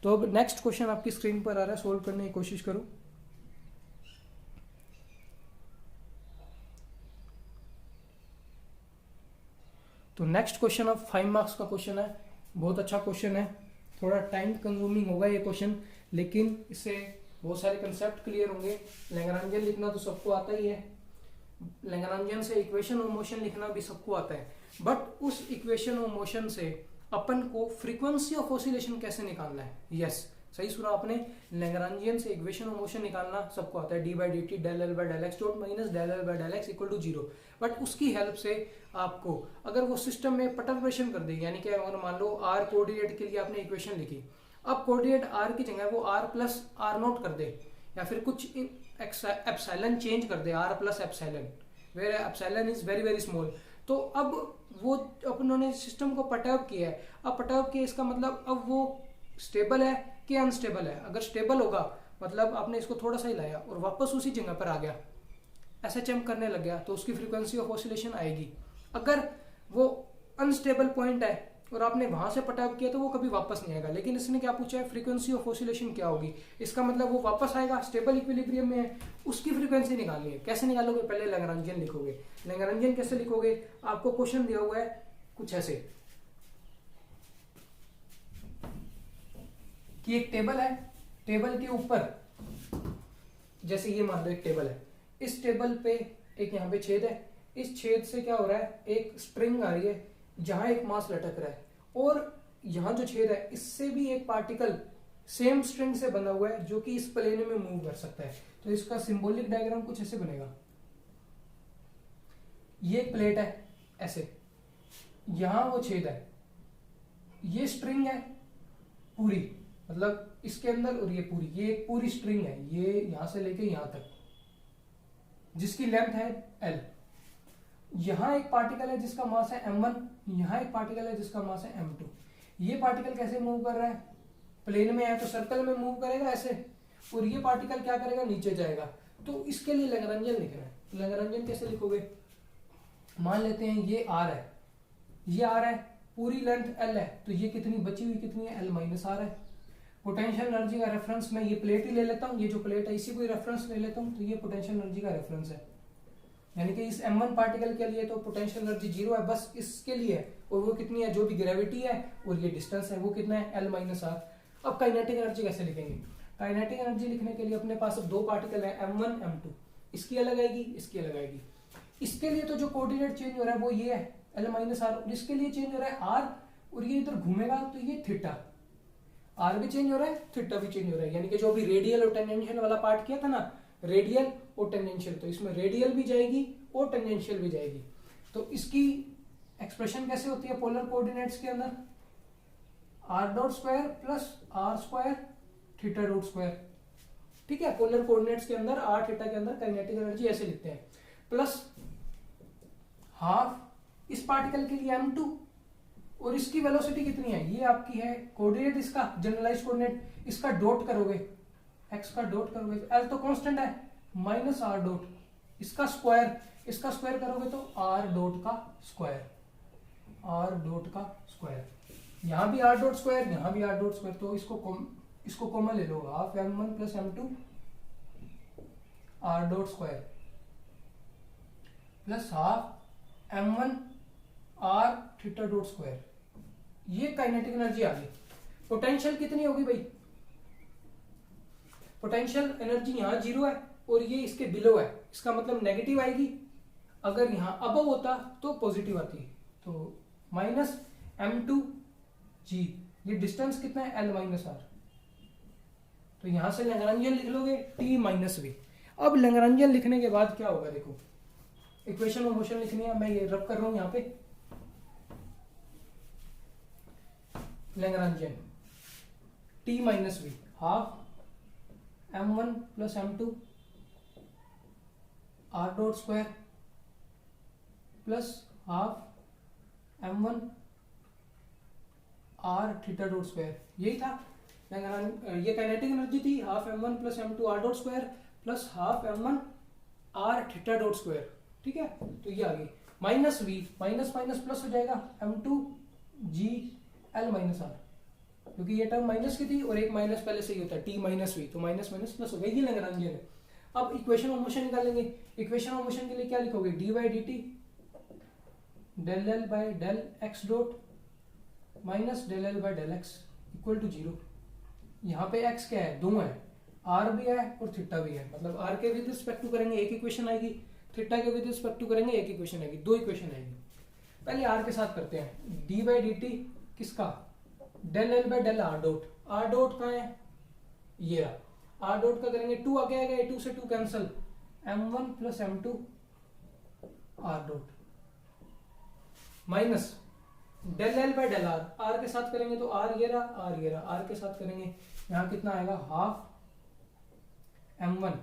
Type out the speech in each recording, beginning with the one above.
तो अब next question आपकी स्क्रीन पर आ रहा है, सोल्व करने की कोशिश करो। तो नेक्स्ट क्वेश्चन अब 5 मार्क्स का क्वेश्चन है, बहुत अच्छा क्वेश्चन है, थोड़ा टाइम कंज्यूमिंग होगा ये क्वेश्चन, लेकिन इससे बहुत सारे कंसेप्ट क्लियर होंगे। लैग्रांजियन लिखना तो सबको आता ही है, लैग्रांजियन से इक्वेशन ऑफ मोशन लिखना भी सबको आता है, बट उस इक्वेशन ऑफ मोशन से अपन को फ्रीक्वेंसी ऑफ ऑसिलेशन कैसे निकालना है। यस, सही सुना आपने, लैग्रांजियन से इक्वेशन ऑफ मोशन निकालना सबको आता है, d by d t del L by del x dot minus del L by del x equal to zero. But उसकी हेल्प से आपको अगर वो सिस्टम में परटर्बेशन कर देगी, यानी कि अगर मान लो आर कोऑर्डिनेट के लिए आपने इक्वेशन लिखी, अब कोऑर्डिनेट आर की जगह वो आर प्लस आर नोट कर दे, या फिर कुछ एप्सिलॉन चेंज कर दे, r plus epsilon, where epsilon is very very small. तो अब वो अपनों सिस्टम को परटर्ब किया है, अब परटर्ब किया इसका मतलब अब वो स्टेबल है कि अनस्टेबल है। अगर स्टेबल होगा मतलब आपने इसको थोड़ा सा ही लाया और वापस उसी जगह पर आ गया, एसएचएम करने लग गया, तो उसकी फ्रीक्वेंसी ऑफ ऑसिलेशन आएगी। अगर वो अनस्टेबल पॉइंट है और आपने वहां से परटर्ब किया तो वो कभी वापस नहीं आएगा। लेकिन इसने क्या पूछा है, फ्रीक्वेंसी ऑफ ऑसिलेशन क्या होगी, इसका मतलब वो वापस आएगा, स्टेबल इक्विलिब्रियम में है, उसकी फ्रीक्वेंसी निकालनी है। कैसे निकालोगे, पहले लैग्रांजियन लिखोगे। लैग्रांजियन कैसे लिखोगे, आपको क्वेश्चन दिया हुआ है कुछ ऐसे कि एक टेबल है, टेबल के ऊपर जैसे ये मान लो एक टेबल है, इस टेबल पे एक यहाँ पे छेद है, इस छेद से क्या हो रहा है, एक स्ट्रिंग आ रही है जहां एक मास लटक रहा है, और यहाँ जो छेद है इससे भी एक पार्टिकल सेम स्ट्रिंग से बना हुआ है जो कि इस प्लेन में मूव कर सकता है। तो इसका सिंबॉलिक डायग्राम कुछ ऐसे बनेगा, ये एक प्लेट है ऐसे, यहां वो छेद है, ये स्ट्रिंग है पूरी, मतलब इसके अंदर, और ये पूरी, ये एक पूरी स्ट्रिंग है, ये यहां से लेके यहां तक, जिसकी लेंथ है L। यहां एक पार्टिकल है जिसका मास है m1, यहां एक पार्टिकल है जिसका मास है m2। ये पार्टिकल कैसे मूव कर रहा है, प्लेन में है तो सर्कल में मूव करेगा ऐसे, और ये पार्टिकल क्या करेगा, नीचे जाएगा। तो इसके लिए लैग्रांजियन लिखना है। लैग्रांजियन कैसे लिखोगे, मान लेते हैं ये R है, ये R है, पूरी लेंथ L है, तो ये कितनी बची हुई कितनी है, L माइनस R है। पोटेंशियल एनर्जी का रेफरेंस मैं ये प्लेट ही ले लेता हूँ, ये जो प्लेट है इसी को रेफरेंस ले लेता हूँ, तो ये पोटेंशियल एनर्जी का रेफरेंस है, यानी कि इस m1 पार्टिकल के लिए तो पोटेंशियल एनर्जी जीरो है, बस इसके लिए है, और वो कितनी है, जो भी ग्रेविटी है और ये डिस्टेंस है वो कितना है, L माइनस R। अब काइनेटिक एनर्जी कैसे लिखेंगे, काइनेटिक एनर्जी लिखने के लिए अपने पास अब दो पार्टिकल है m1 m2, इसकी अलग आएगी, इसकी अलग आएगी। इसके लिए तो जो कोऑर्डिनेट चेंज हो रहा है वो ये है L माइनस R, और इसके लिए चेंज हो रहा है R, और ये इधर घूमेगा तो ये थीटा, आर भी चेंज हो रहा है, थीटा भी चेंज हो रहा है, यानी कि जो भी रेडियल और टेंजेंशियल वाला पार्ट किया था ना, रेडियल और टेंजेंशियल, तो इसमें रेडियल भी जाएगी और टेंजेंशियल भी जाएगी। तो इसकी एक्सप्रेशन कैसे होती है पोलर कोऑर्डिनेट्स के अंदर, r dot square plus r square theta dot square. ठीक है, पोलर कोऑर्डिनेट्स के अंदर आर थीटा के अंदर काइनेटिक एनर्जी ऐसे लिखते हैं, प्लस हाफ इस पार्टिकल के लिए m2, और इसकी वेलोसिटी कितनी है, ये आपकी है कोऑर्डिनेट, इसका जनरलाइज कोऑर्डिनेट, इसका डॉट करोगे, x का डॉट करोगे, L तो कांस्टेंट है, माइनस r डॉट, इसका स्क्वायर करोगे तो r डॉट का स्क्वायर, यहां भी r डॉट स्क्वायर, यहां भी r डॉट स्क्वायर, तो इसको कॉमन ले लो, half m1 plus m2 r dot square plus half m1 r theta dot square. ये काइनेटिक एनर्जी आ गई। पोटेंशियल कितनी होगी भाई, पोटेंशियल एनर्जी यहां जीरो है और ये इसके बिलो है, इसका मतलब नेगेटिव आएगी, अगर यहां अबव होता तो पॉजिटिव आती, तो माइनस m2g, ये डिस्टेंस कितना है L माइनस R, तो यहां से लैग्रांजियन लिख लोगे T माइनस V। अब लैग्रांजियन लिखने के बाद क्या होगा, देखो इक्वेशन ऑफ मोशन लिखनी है, मैं ये रब कर रहा हूं यहां पे, Lagrangian T minus V, half m1 plus m2 r dot square plus half m1 r theta dot square. यही था ये काइनेटिक एनर्जी थी, half m1 plus m2 r dot square plus half m1 r theta dot square. ठीक है, तो ये आ गई, minus V, minus minus plus हो जाएगा m2 g L minus R, क्योंकि ये टर्म माइनस की थी और एक माइनस पहले से ही होता है, टी माइनस वी, तो माइनस माइनस प्लस हो गया, ये लैग्रांजियन है। अब इक्वेशन ऑफ मोशन निकालेंगे। इक्वेशन ऑफ मोशन के लिए क्या लिखोगे, d by d t del L by del x dot minus del L by del x equal to 0। यहाँ पे एक्स क्या है, 2 है, आर भी है और थीटा भी है, मतलब आर के विद रिस्पेक्ट टू करेंगे एक इक्वेशन आएगी, थीटा के विद रिस्पेक्ट टू करेंगे एक इक्वेशन आएगी, 2 इक्वेशन आएगी। पहले आर के साथ करते हैं, डी बाई डी टी किसका, del L by del r dot, r dot कहाँ है, ये रहा, आर डॉट का करेंगे 2 आगे आएगा, ए 2 से 2 cancel, m1 plus m2 r dot minus del L by del r, r के साथ करेंगे तो आर ये रहा, आर ये रहा, आर के साथ करेंगे यहां कितना आएगा, half m1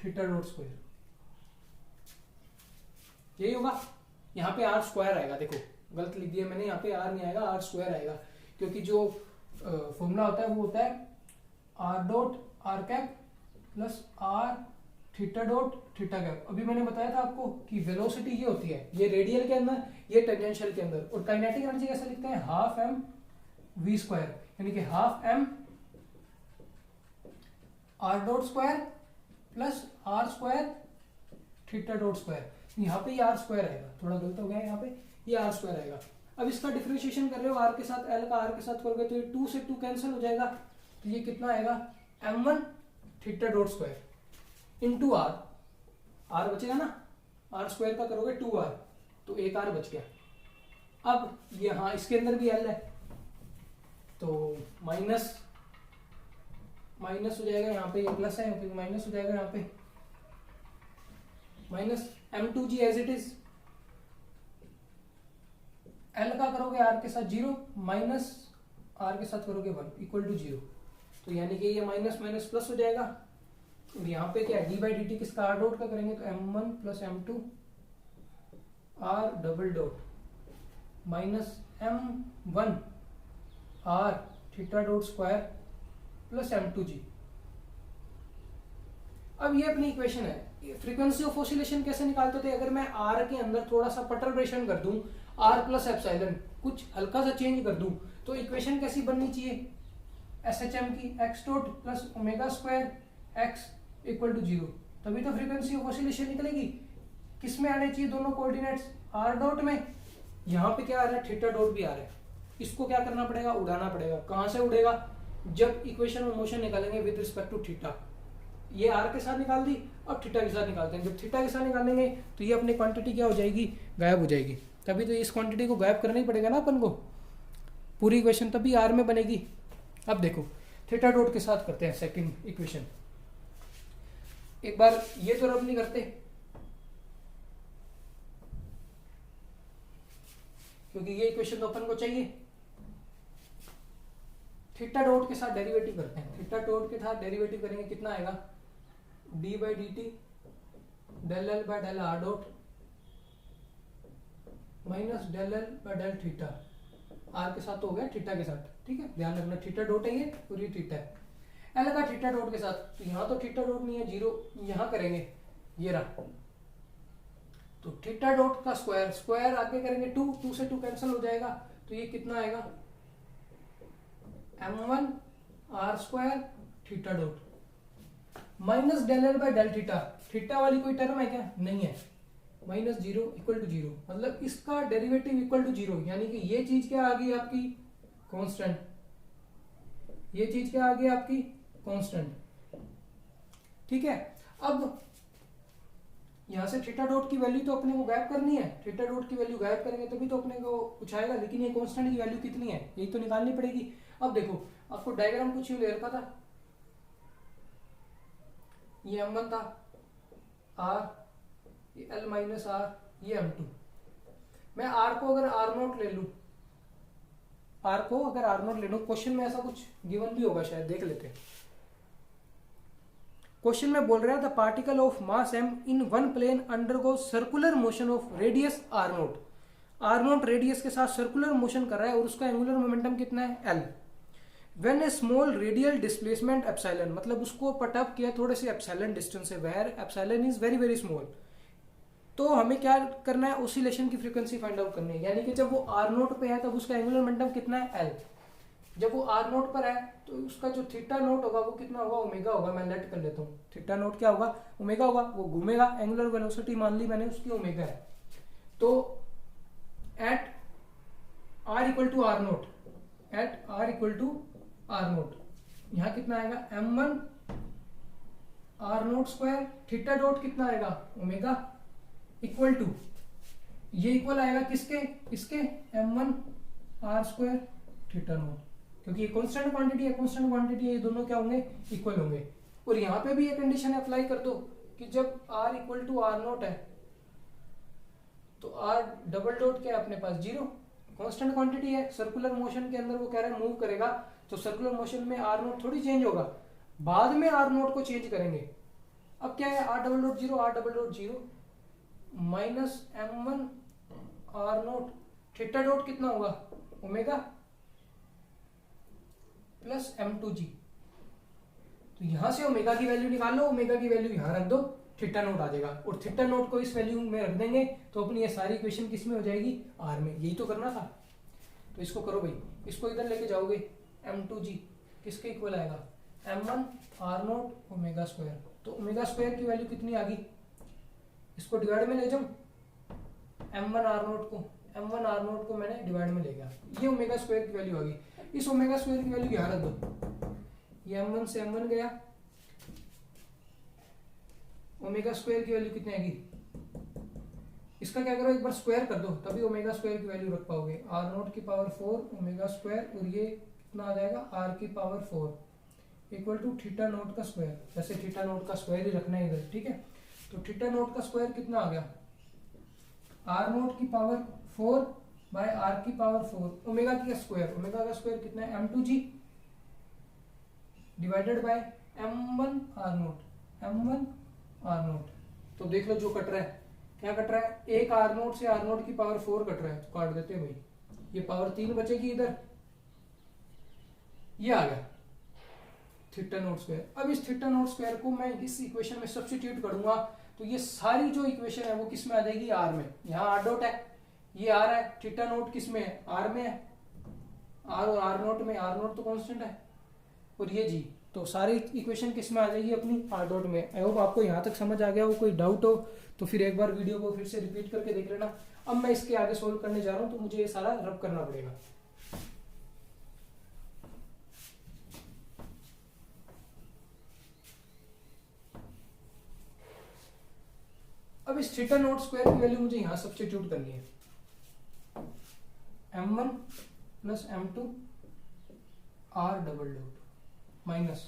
theta dot square, यही होगा। यहाँ पे आर स्क्वायर आएगा, देखो गलत लिख दिया मैंने, यहाँ पे आर नहीं आएगा, आर स्क्वायर आएगा, क्योंकि जो फॉर्मूला होता है वो होता है r dot r cap plus r theta dot theta cap. अभी मैंने बताया था आपको कि वेलोसिटी ये होती है, ये रेडियल के अंदर, ये टेंजेंशियल के अंदर, और काइनेटिक एनर्जी कैसे लिखते हैं, हाफ एम वी स्क्वायर, यानी कि half m r dot square plus r square theta dot square. यहाँ पे ये आर स्क्वायर आएगा, थोड़ा गलत हो गया यहाँ पे, ये आर स्क्वायर आएगा। अब इसका डिफरेंशिएशन कर रहे हो आर के साथ, एल का आर के साथ करोगे तो ये 2 से 2 कैंसिल हो जाएगा, तो ये कितना आएगा, m1 theta dot square into r, r बचेगा ना, आर स्क्वायर का करोगे 2r, तो एक आर बच गया। अब ये हाँ इसके अंदर भी एल है, तो माइनस माइनस हो जाएगा, यहाँ पे ये प्लस है तो माइनस हो जाएगा, यहाँ पे minus m2g as it is, L का करोगे आर के साथ 0 माइनस आर के साथ करोगे 1 इक्वल टू 0, तो यानी कि ये माइनस माइनस प्लस हो जाएगा। और यहाँ पे क्या है, डी बाई डी टी किसका, आर डॉट का करेंगे तो m1 plus m2 r double dot minus m1 r theta dot square plus m2g। अब ये अपनी इक्वेशन है। फ्रीक्वेंसी ऑफ ऑसिलेशन कैसे निकालते थे, अगर मैं आर के अंदर थोड़ा सा परटर्बेशन कर दूं, आर प्लस एप्सिलॉन कुछ हल्का सा चेंज कर दूं, तो इक्वेशन कैसी बननी चाहिए, SHM की x dot plus omega square x equal to 0, तभी तो फ्रीक्वेंसी ऑफ ऑसिलेशन निकलेगी। किस में आने चाहिए दोनों कोऑर्डिनेट्स, आर डॉट में, यहाँ पे क्या आ रहा है, थीटा डॉट भी आ रहा है, इसको क्या करना पड़ेगा, उड़ाना पड़ेगा। कहाँ से उड़ेगा, जब इक्वेशन ऑफ मोशन निकालेंगे विद रिस्पेक्ट टू थीटा, ये आर के साथ निकाल दी, अब थीटा के साथ निकालते हैं। जब थीटा के साथ निकालेंगे तो ये अपनी क्वांटिटी क्या हो जाएगी, गायब हो जाएगी, तभी तो इस क्वांटिटी को गायब करना ही पड़ेगा ना अपन को, पूरी इक्वेशन तभी आर में बनेगी। अब देखो थीटा डॉट के साथ करते हैं सेकंड इक्वेशन, एक बार ये तो रब नहीं करते क्योंकि ये इक्वेशन तो अपन को चाहिए। थीटा डॉट के साथ डेरिवेटिव करते हैं, थीटा डॉट के साथ डेरिवेटिव करेंगे कितना आएगा, d by d t del L by del r dot minus del L by del theta, r के साथ तो हो गया थीटा के साथ, ठीक है ध्यान रखना थीटा डॉट है ये और ये थीटा है, एल का थीटा डॉट के साथ, तो यहाँ तो थीटा डॉट नहीं है 0, यहाँ करेंगे ये रहा, तो थीटा डॉट का स्क्वायर, स्क्वायर आगे करेंगे 2, 2 से 2 कैंसिल हो जाएगा, तो ये कितना आएगा m1 r square theta dot minus del L by del theta, theta वाली कोई टर्म है क्या, नहीं है, माइनस 0 इक्वल टू 0, मतलब इसका डेरिवेटिव इक्वल टू 0, यानी कि ये चीज क्या आ गई आपकी कांस्टेंट, ये चीज क्या आ गई आपकी कांस्टेंट, ठीक है। अब यहां से थीटा डॉट की वैल्यू तो अपने को गायब करनी है, थीटा डॉट की वैल्यू गायब करेंगे तभी तो अपने को कुछ आएगा, लेकिन ये कांस्टेंट की वैल्यू कितनी है यही तो निकालनी पड़ेगी। अब देखो आपको डायग्राम कुछ यूं ले रखा था, ये m1 था, r, ये l माइनस r, ये m2, मैं r को अगर r0 ले लूं, r को अगर r0 ले लूं, क्वेश्चन में ऐसा कुछ गिवन भी होगा शायद, देख लेते हैं। क्वेश्चन में बोल रहा है the particle of mass m in one plane undergo circular motion of radius r0, r0 radius के साथ सर्कुलर मोशन कर रहा है और उसका एंगुलर मोमेंटम कितना है l, when a small radial displacement epsilon, मतलब उसको पट अप किया थोड़े से एप्सिलॉन डिस्टेंस से, where epsilon is very very small, तो हमें क्या करना है, ऑसिलेशन की फ्रीक्वेंसी फाइंड आउट करनी है, यानी कि जब वो r0 पे है तब उसका एंगुलर मोमेंटम कितना है l, जब वो आर नोट पर है तो उसका जो थीटा नोट होगा वो कितना होगा, ओमेगा होगा। मैं लेट कर लेता हूँ, थीटा नोट क्या होगा, ओमेगा होगा। वो घूमेगा, एंगुलर वेलोसिटी मान ली मैंने उसकी ओमेगा है। तो at r equal to r naught, at r equal to r naught, यहाँ कितना आएगा m1 r naught square, theta dot कितना आएगा ओमेगा, इक्वल टू, ये इक्वल आएगा किसके, इसके m1 r square theta note, क्योंकि ये कांस्टेंट क्वांटिटी है, कांस्टेंट क्वांटिटी है, ये दोनों क्या होंगे, इक्वल होंगे। और यहाँ पे भी ये कंडीशन अप्लाई कर दो कि जब r equal to r naught है तो r डबल डॉट क्या है अपने पास, जीरो, कांस्टेंट क्वांटिटी है, सर्कुलर मोशन के अंदर वो कह रहा है मूव करेगा, तो सर्कुलर मोशन में आर नोट थोड़ी चेंज होगा, बाद में आर नोट को चेंज करेंगे। अब क्या है, r double dot zero, r double dot zero minus m1 r naught, theta dot कितना होगा ओमेगा प्लस m2g। तो यहां से ओमेगा की वैल्यू निकाल लो, ओमेगा की वैल्यू यहां रख दो, थीटा नोट आ जाएगा, और थीटा नोट को इस वैल्यू में रख देंगे तो अपनी ये सारी इक्वेशन किस में हो जाएगी, आर में। यही तो करना था। तो इसको करो भाई, इसको इधर लेके जाओगे, m2g किसके इक्वल आएगा, m1 r naught omega square. तो ओमेगा स्क्वायर की वैल्यू कितनी आ गई, इसको डिवाइड में ले जाऊं, m1 आर नोट को, m1 आर नोट को मैंने डिवाइड में ले गया, ये ओमेगा स्क्वायर की वैल्यू आ गई। इस ओमेगा स्क्वायर की वैल्यू यहाँ रख दो, ये m1 से m1 गया, ओमेगा स्क्वायर की वैल्यू कितनी आएगी, इसका क्या करो एक बार स्क्वायर कर दो, तभी ओमेगा स्क्वायर की वैल्यू रख पाओगे, आर नोट की पावर 4 ओमेगा स्क्वायर, और ये कितना आ जाएगा आर की power 4 equal to theta naught का स्क्वायर। वैसे थीटा नोट का स्क्वायर ही रखना है इधर, ठीक है। तो थीटा नोट का स्क्वायर कितना आ गया, आर नोट की पावर 4 बाय आर की पावर 4, ओमेगा की स्क्वायर, ओमेगा का स्क्वायर कितना है m2g divided by m1 r naught, m1 r naught. तो देख लो जो कट रहा है, क्या कट रहा है, एक आर नोट से आर नोट की पावर 4 कट रहा है, तो काट देते हैं भाई, ये पावर 3 बचेगी इधर, ये आ गया थीटा नोट स्क्वायर। अब इस थीटा नोट स्क्वायर को मैं इस इक्वेशन में सब्स्टिट्यूट करूंगा, तो ये सारी जो इक्वेशन है वो किस में आ जाएगी, आर में। यहाँ आर डॉट है, ये आर है, थीटा नोट किस में है, आर में है, आर और आर नोट में, आर नोट तो कांस्टेंट है, और ये जी, तो सारी इक्वेशन किस में आ जाएगी अपनी, आर डॉट में। आई होप आपको यहाँ तक समझ आ गया हो, कोई डाउट हो तो फिर एक बार वीडियो को फिर से रिपीट करके देख लेना। अब मैं इसके आगे सोल्व करने जा रहा हूँ, तो मुझे ये सारा रब करना पड़ेगा। अब इस थीटा नोट स्क्वायर की वैल्यू मुझे यहाँ सब्स्टिट्यूट करनी है, m1 plus m2 r double dot minus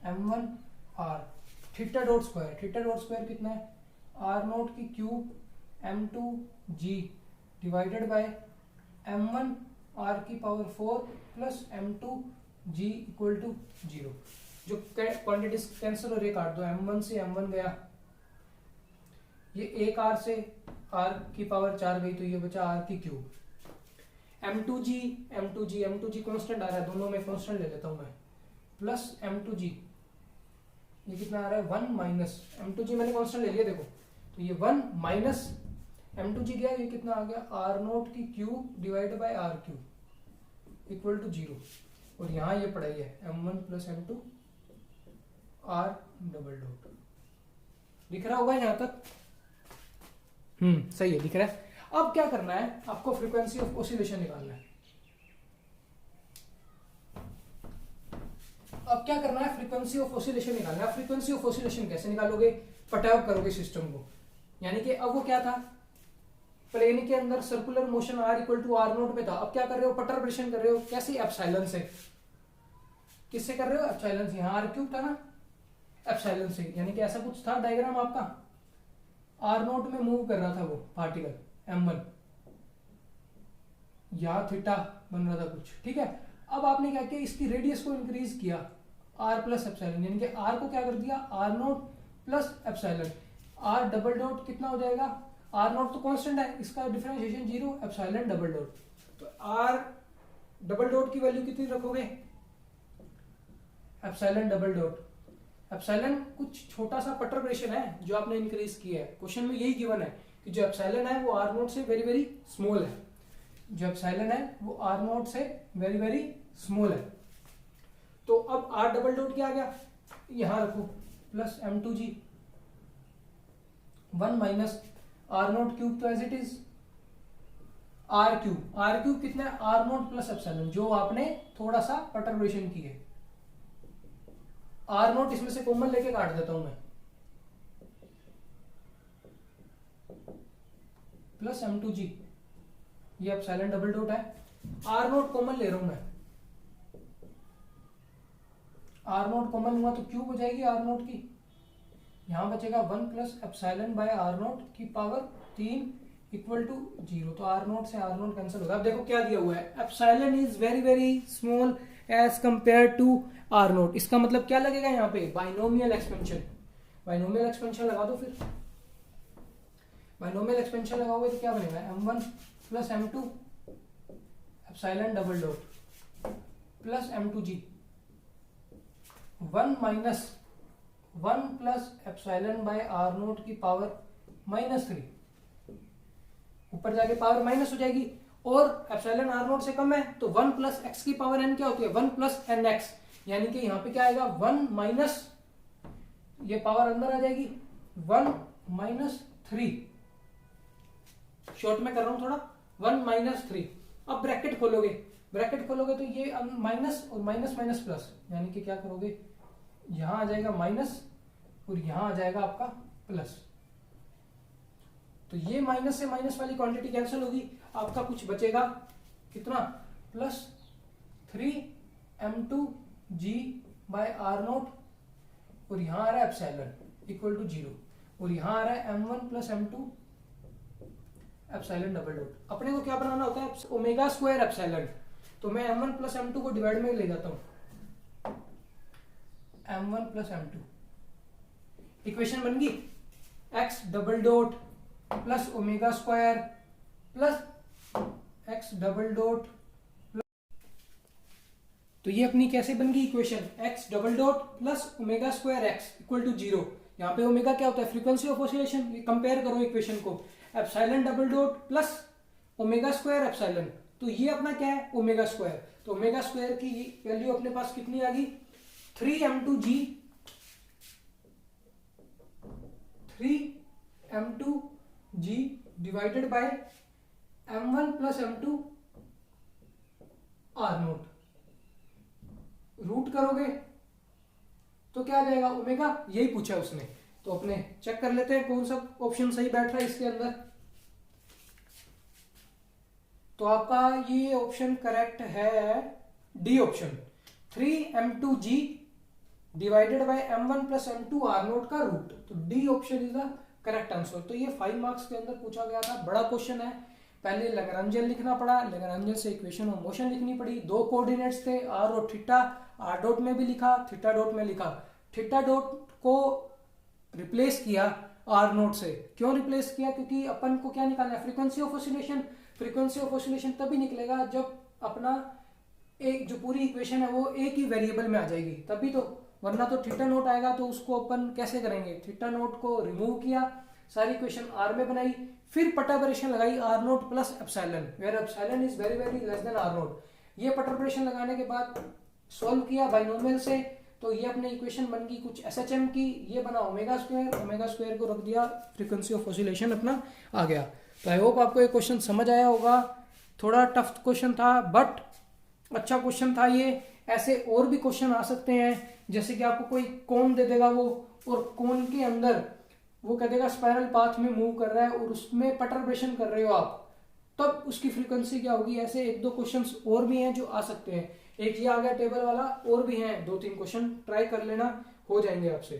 m1 r theta dot square, theta dot square कितना है, आर नोट की cube m2g divided by m1 आर की power 4 plus m2g equal to 0। जो क्वांटिटीज कैंसिल हो रही है काट दो, m1 से m1 गया, ये एक आर से आर की पावर 4 गई, तो ये बचा आर की क्यूब, m2g कांस्टेंट आ रहा है, दोनों में कांस्टेंट ले लेता हूं मैं, प्लस m2g, ये कितना आ रहा है 1 माइनस m2g मैंने कांस्टेंट ले लिया देखो, तो ये 1 माइनस m2g गया, ये कितना आ गया आर नोट की cube divide by r cube equal to 0, और यहाँ ये पढ़ाई है m1 plus m2 r double dot. दिख रहा होगा यहाँ तक, सही है, दिख रहा है। अब क्या करना है, आपको फ्रीक्वेंसी ऑफ ऑसिलेशन निकालना है। अब क्या करना है, फ्रीक्वेंसी ऑफ ऑसिलेशन निकालना है। फ्रीक्वेंसी ऑफ ऑसिलेशन कैसे निकालोगे, पर्टर्ब करोगे सिस्टम को, यानी कि अब वो क्या था, प्लेन के अंदर circular motion r equal to r naught पे था, अब क्या कर रहे हो, पर्टर्बेशन कर रहे हो, कैसे, एप्सिलॉन से। किससे कर रहे हो, एप्सिलॉन से। यहाँ आर क्यूब था ना, एप्सिलॉन से, यानी कि ऐसा कुछ था डायग्राम आपका, आर नोट में मूव कर रहा था वो पार्टिकल m1, या थीटा बन रहा था कुछ, ठीक है। अब आपने क्या किया, इसकी रेडियस को इंक्रीज किया r प्लस एप्सिलॉन, यानी कि r को क्या कर दिया r note plus epsilon, r double dot कितना हो जाएगा, r नोट तो कांस्टेंट है, इसका डिफरेंशिएशन 0, एप्सिलॉन डबल डॉट, तो r डबल डॉट की वैल्यू कितनी रखोगे, एप्सिलॉन डबल डॉट, एप्सिलॉन कुछ छोटा सा पर्टर्बेशन है जो आपने इंक्रीज किया है, क्वेश्चन में यही गिवन है कि जो एप्सिलॉन है वो आर नोट से वेरी वेरी स्मॉल है, जो एप्सिलॉन है वो आर नोट से वेरी वेरी स्मॉल है। तो अब आर डबल डॉट क्या आ गया, यहां रखो plus m2g 1 minus r naught cube, तो as it is r cube कितना है, आर नोट प्लस एप्सिलॉन, जो आपने थोड़ा सा परटर्बेशन की है। आर नोट इसमें से कॉमन लेके काट देता हूं मैं, प्लस m2g, ये एप्सिलॉन डबल डॉट है, आर नोट कॉमन ले रहा हूं मैं, आर नोट कॉमन हुआ तो क्यूब हो जाएगी आर नोट की, यहां बचेगा 1 plus epsilon by r naught की पावर 3 इक्वल टू 0। तो आर नोट से आर नोट कैंसिल होगा। अब देखो क्या दिया हुआ है, epsilon is very very small as compare to r naught. इसका मतलब क्या लगेगा यहाँ पे, बाइनोमियल एक्सपेंशन। बाइनोमियल एक्सपेंशन लगा दो, फिर बाइनोमियल एक्सपेंशन लगाओगे तो क्या बनेगा, m1 plus m2 epsilon double dot plus m2g 1 minus 1 plus epsilon by r naught की पावर -3, ऊपर जाके पावर माइनस हो जाएगी, और एप्सिलॉन आर नोट से कम है तो 1 प्लस एक्स की पावर n क्या होती है, 1 प्लस एन एक्स, यानी कि यहाँ पे क्या आएगा 1 माइनस, ये पावर अंदर आ जाएगी 1 माइनस 3, शॉर्ट में कर रहा हूं थोड़ा, 1 माइनस 3। अब ब्रैकेट खोलोगे तो ये माइनस और माइनस माइनस प्लस, यानी कि क्या करोगे, यहां आ जाएगा माइनस और यहां आ जाएगा आपका प्लस, तो ये माइनस से माइनस वाली क्वांटिटी कैंसिल होगी, आपका कुछ बचेगा कितना, plus 3m2g bye r note, और यहां आ रहा है एप्सिलॉन इक्वल टू 0, और यहां आ रहा है m1 plus m2 epsilon double dot. अपने को क्या बनाना होता है, ओमेगा स्क्वायर एप्सिलॉन, तो मैं m1 प्लस m2 को डिवाइड में ले जाता हूं, m1 प्लस m2, इक्वेशन बन गई x double dot plus omega square plus x double dot, तो ये अपनी कैसे बन गई equation, x double dot plus omega square x equal to 0। यहाँ पे ओमेगा क्या होता है, फ्रीक्वेंसी ऑफ ऑसिलेशन। ये कंपेयर करो इक्वेशन को, epsilon double dot plus omega square epsilon, तो ये अपना क्या है, ओमेगा स्क्वायर, तो ओमेगा स्क्वायर की वैल्यू अपने पास कितनी आ गई, 3m2g divided by m1 plus m2 r naught, root करोगे तो क्या आ जाएगा, ओमेगा, यही पूछा उसने, तो अपने चेक कर लेते हैं कौन सा ऑप्शन सही बैठ रहा है इसके अंदर। तो आपका ये ऑप्शन करेक्ट है, D option, 3m2g divided by m1 plus m2 r naught का रूट, तो D option is the correct answer. तो ये 5 मार्क्स के अंदर पूछा गया था, बड़ा क्वेश्चन है। पहले लैग्रेंजियन लिखना पड़ा, लैग्रेंजियन से इक्वेशन ऑफ मोशन लिखनी पड़ी, दो कोऑर्डिनेट्स थे आर और थीटा, आर डॉट में भी लिखा, थीटा डॉट में लिखा, थीटा डॉट को रिप्लेस किया आर नोट से। क्यों रिप्लेस किया, क्योंकि अपन को क्या निकालना है, frequency of oscillation. Frequency of oscillation तभी निकलेगा जब अपना एक जो पूरी इक्वेशन है वो एक ही वेरिएबल में आ जाएगी, तभी तो, वरना तो थीटा नोट आएगा तो उसको अपन कैसे करेंगे, थीटा नोट को रिमूव किया, सारी इक्वेशन आर में बनाई, फिर परटर्बेशन लगाई r naught plus epsilon, where epsilon is very very less than r naught. ये परटर्बेशन लगाने के बाद सॉल्व किया बाइनोमियल से, तो ये अपनी इक्वेशन बन गई कुछ एसएचएम की, ये बना ओमेगा स्क्वायर को रख दिया, फ्रीक्वेंसी ऑफ ऑसिलेशन अपना आ गया। तो आई होप आपको ये क्वेश्चन समझ आया होगा। थोड़ा टफ क्वेश्चन था बट अच्छा क्वेश्चन था ये। ऐसे और भी क्वेश्चन आ सकते हैं, जैसे कि आपको कोई कोन दे देगा वो, और कोन के अंदर वो कह देगा स्पाइरल पाथ में मूव कर रहा है और उसमें परटर्बेशन कर रहे हो आप, तब उसकी फ्रीक्वेंसी क्या होगी। ऐसे एक दो क्वेश्चंस और भी हैं जो आ सकते हैं। एक ये आ गया टेबल वाला, और भी हैं 2-3 क्वेश्चन, ट्राई कर लेना, हो जाएंगे आपसे।